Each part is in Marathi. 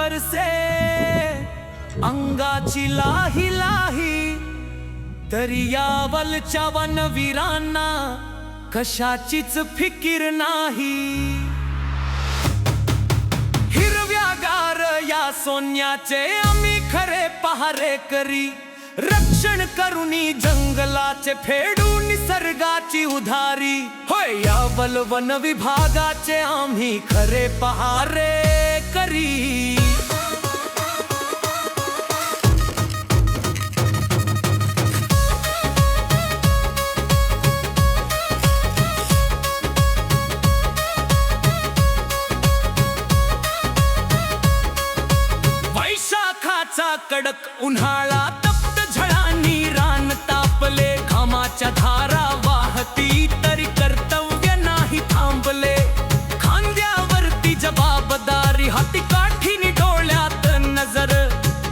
बरसे अंगाची लाही लाही, दर्यावलच्या वनवीरांना कशाचीच फिकीर नाही। हिरव्यागार या सोन्याचे आम्ही खरे पहारे करी, रक्षण करुनी जंगलाचे फेडू निसर्गाची उधारी। होय यावल वन विभागाचे आम्ही खरे पहारे करी। वैशाखाचा कडक उन्हाळा, तप्त झळांनी रान तापले, घामाच्या धारा वाहती तरी कर्तव्य नाही थांबले। खांद्यावरती जबाबदारी, हाती काठीनी डोळ्यात नजर,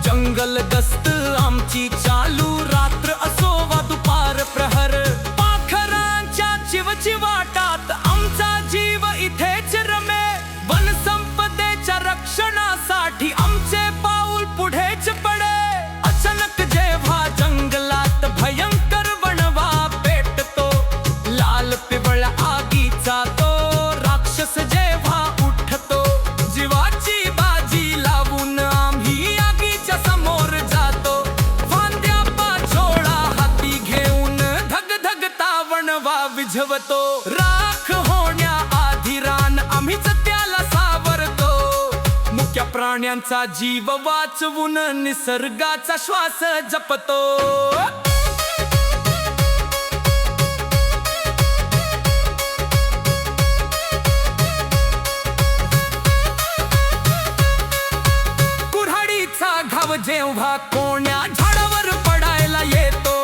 जंगल गस्त आमची चालू, रात्र असो वा दुपार प्रहर। पाखरांच्या चिवचिवाटात आमचा जीव इथेच रमे, वनसंपदेच्या रक्षणासाठी आमचे पाऊल पुढेच पडे। अचानक जेव्हा जंगलात भयंकर वणवा पेटतो, लाल पिवळा आगीचा तो राक्षस जेव्हा उठतो, जीवाची बाजी लावून आम्ही आगीच्या समोर जातो। फांद्या पाचोळा हाती घेऊन धगधगता वणवा विझवतो, राख होण्याआधी रान आम्हीच त्याला सावरतो। मुक्या प्राण्यांचा जीव वाचवून निसर्गाचा श्वास जपतो। कुऱ्हाडीचा घाव जेव्हा कोण्या झाडावर पडायला येतो,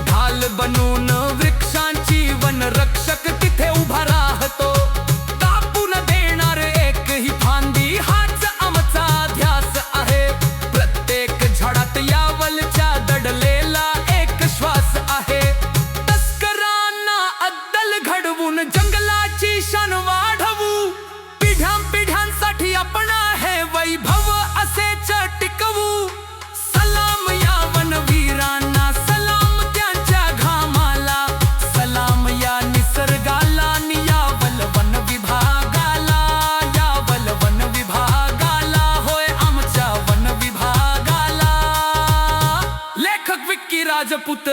ढाल बनून वृक्षांची वनरक्षक तिथे उभा राहतो। कापून देणार एकही फांदी हाच आमचा ध्यास आहे, प्रत्येक झाडात यावलच्या दडलेला एक श्वास आहे। तस्करांना अद्दल घडवून जंगलाची शान वाढवू, पिढ्यानपिढ्यांसाठी आपण हे वैभव असेच टिकवू। सलाम या वनवीरांना, सलाम त्यांच्या घामाला, सलाम या निसर्गाला, यावल वन विभागाला, यावल वन विभागाला, होय आमच्या वन विभागाला। लेखक विक्की राजपूत।